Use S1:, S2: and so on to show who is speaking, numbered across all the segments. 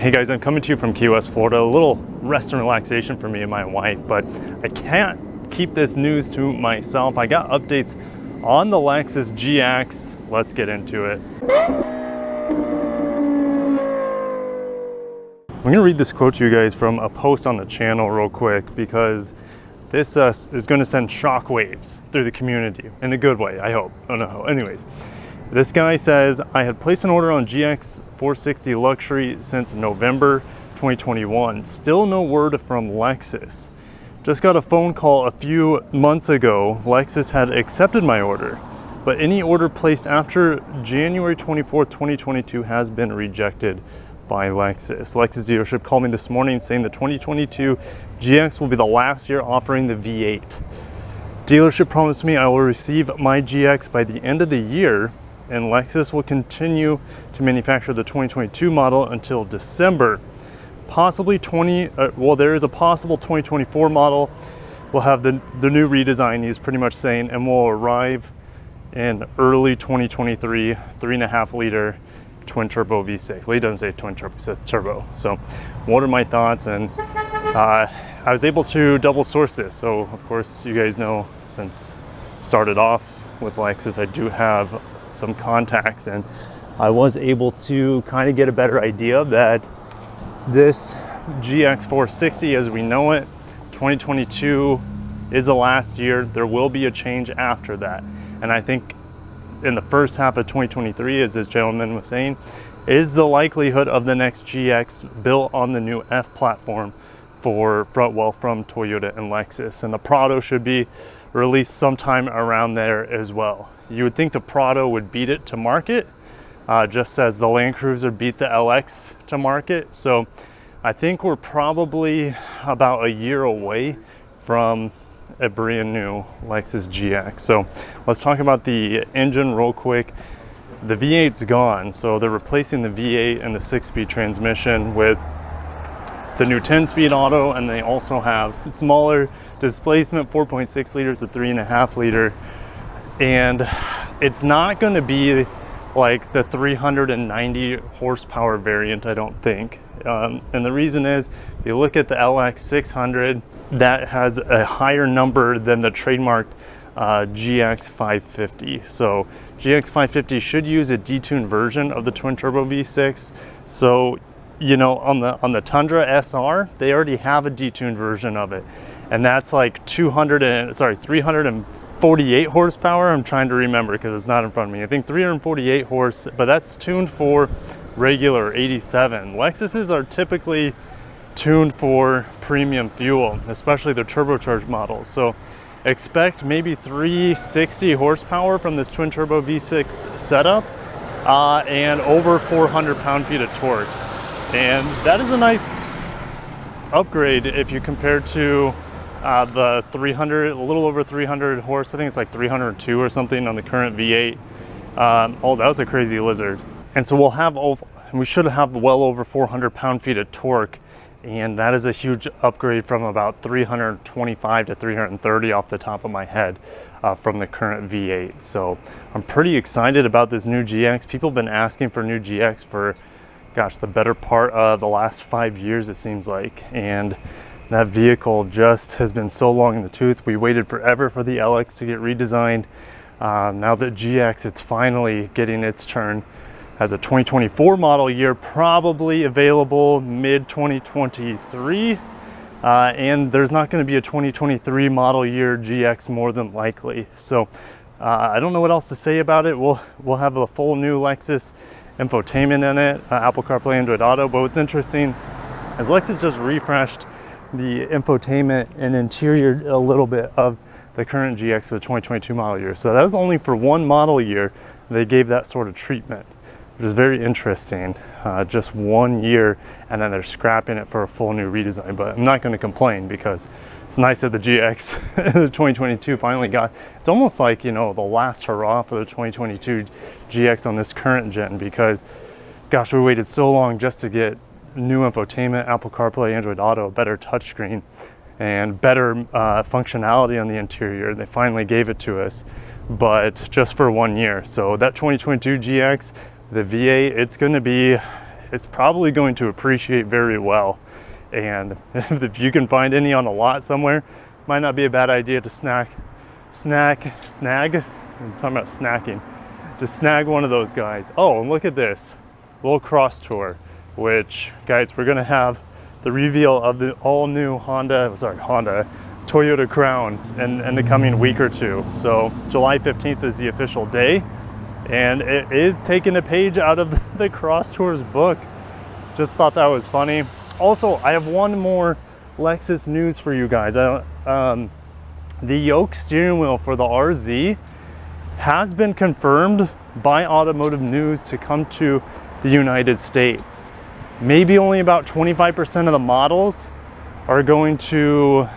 S1: Hey guys, I'm coming to you from Key West, Florida. A little rest and relaxation for me and my wife, but I can't keep this news to myself. I got updates on the Lexus GX. Let's get into it. I'm gonna read this quote to you guys from a post on the channel real quick because this is gonna send shockwaves through the community in a good way, I hope. Oh no, anyways. This guy says, I had placed an order on GX 460 Luxury since November 2021. Still no word from Lexus. Just got a phone call a few months ago. Lexus had accepted my order, but any order placed after January 24th, 2022 has been rejected by Lexus. Lexus dealership called me this morning saying the 2022 GX will be the last year offering the V8. Dealership promised me I will receive my GX by the end of the year, and Lexus will continue to manufacture the 2022 model until December. Possibly there is a possible 2024 model. We'll have the new redesign, he's pretty much saying, and will arrive in early 2023, 3.5 liter twin turbo V6. Well, he doesn't say twin turbo, he says turbo. So what are my thoughts? And I was able to double source this. So of course, you guys know, since started off with Lexus, I do have some contacts, and I was able to kind of get a better idea that this GX 460 as we know it, 2022 is the last year. There will be a change after that, and I think in the first half of 2023, as this gentleman was saying, is the likelihood of the next GX built on the new F platform from Toyota and Lexus, and the Prado should be released sometime around there as well. You would think the Prado would beat it to market, just as the Land Cruiser beat the LX to market. So I think we're probably about a year away from a brand new Lexus GX. So let's talk about the engine real quick. The V8's gone, so they're replacing the V8 and the 6-speed transmission with the new 10-speed auto, and they also have smaller displacement, 4.6 liters to 3.5 liter. And it's not going to be like the 390 horsepower variant, I don't think. And the reason is, if you look at the LX 600, that has a higher number than the trademarked GX 550. So GX 550 should use a detuned version of the twin turbo V6. So, you know, on the Tundra SR, they already have a detuned version of it, and that's like 348 horsepower. I'm trying to remember because it's not in front of me. I think 348 horse, but that's tuned for regular 87. Lexuses are typically tuned for premium fuel, especially their turbocharged models. So expect maybe 360 horsepower from this twin turbo V6 setup, and over 400 pound-feet of torque. And that is a nice upgrade if you compare to the 300, a little over 300 horse. I think it's like 302 or something on the current V8. Oh, that was a crazy lizard. And so we should have well over 400 pound-feet of torque, and that is a huge upgrade from about 325 to 330 off the top of my head from the current V8. So I'm pretty excited about this new GX. People have been asking for new GX for, gosh, the better part of the last 5 years, it seems like. And that vehicle just has been so long in the tooth. We waited forever for the LX to get redesigned. Now that GX, it's finally getting its turn. Has a 2024 model year, probably available mid-2023. And there's not gonna be a 2023 model year GX more than likely. So I don't know what else to say about it. We'll have a full new Lexus infotainment in it, Apple CarPlay, Android Auto. But what's interesting is Lexus just refreshed the infotainment and interior a little bit of the current GX for the 2022 model year. So that was only for one model year they gave that sort of treatment, which is very interesting. Just 1 year, and then they're scrapping it for a full new redesign. But I'm not going to complain because it's nice that the GX the 2022 finally got, it's almost like, you know, the last hurrah for the 2022 GX on this current gen, because gosh, we waited so long just to get new infotainment, Apple CarPlay, Android Auto, a better touchscreen, and better functionality on the interior. They finally gave it to us, but just for 1 year. So that 2022 GX, the V8, it's going to be it's probably going to appreciate very well. And if you can find any on the lot somewhere, might not be a bad idea to snag. I'm talking about snacking. To snag one of those guys. Oh, and look at this little cross tour, which, guys, we're gonna have the reveal of the all new Toyota Crown in the coming week or two. So July 15th is the official day, and it is taking a page out of the Cross Tours book. Just thought that was funny. Also, I have one more Lexus news for you guys. The yoke steering wheel for the RZ has been confirmed by Automotive News to come to the United States. Maybe only about 25% of the models are going to,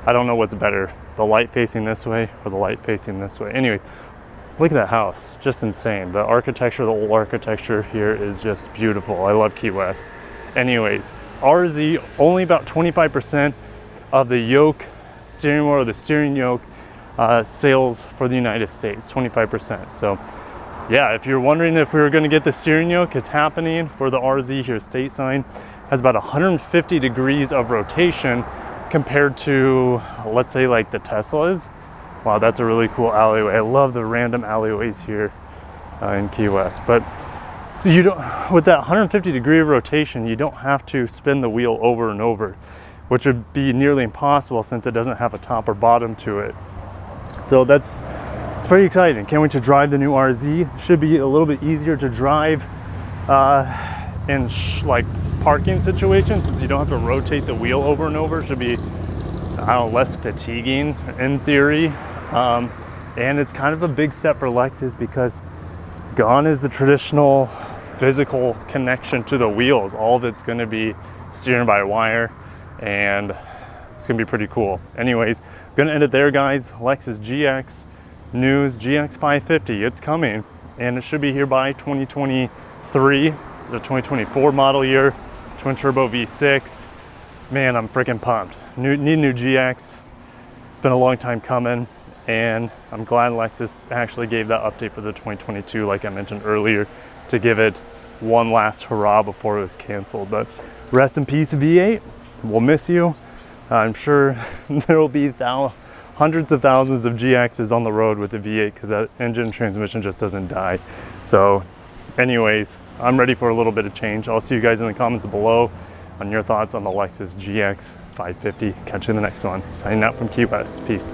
S1: I don't know what's better, the light facing this way or the light facing this way. Anyways, look at that house, just insane. The architecture, the old architecture here is just beautiful. I love Key West. Anyways, RZ, only about 25% of the yoke steering wheel or the steering yoke sales for the United States, 25%. So yeah, if you're wondering if we were going to get the steering yoke, it's happening for the RZ here. State sign has about 150 degrees of rotation compared to, let's say, like the Teslas. Wow, that's a really cool alleyway. I love the random alleyways here in Key West. But so you don't, with that 150 degree of rotation, you don't have to spin the wheel over and over, which would be nearly impossible since it doesn't have a top or bottom to it. So it's pretty exciting. Can't wait to drive the new RZ. It should be a little bit easier to drive in like parking situations, since you don't have to rotate the wheel over and over. It should be, I don't know, less fatiguing in theory. And it's kind of a big step for Lexus because gone is the traditional physical connection to the wheels. All of it's going to be steering by wire, and it's gonna be pretty cool. Anyways, I'm gonna end it there, guys. Lexus GX news, GX 550, it's coming, and it should be here by 2023. It's a 2024 model year, twin turbo V6. Man, I'm freaking pumped. Need new GX. It's been a long time coming, and I'm glad Lexus actually gave that update for the 2022, like I mentioned earlier, to give it one last hurrah before it was canceled. But rest in peace, V8. We'll miss you. I'm sure there will be hundreds of thousands of GXs on the road with the V8 because that engine transmission just doesn't die. So anyways, I'm ready for a little bit of change. I'll see you guys in the comments below on your thoughts on the Lexus GX 550. Catch you in the next one. Signing out from Key West. Peace.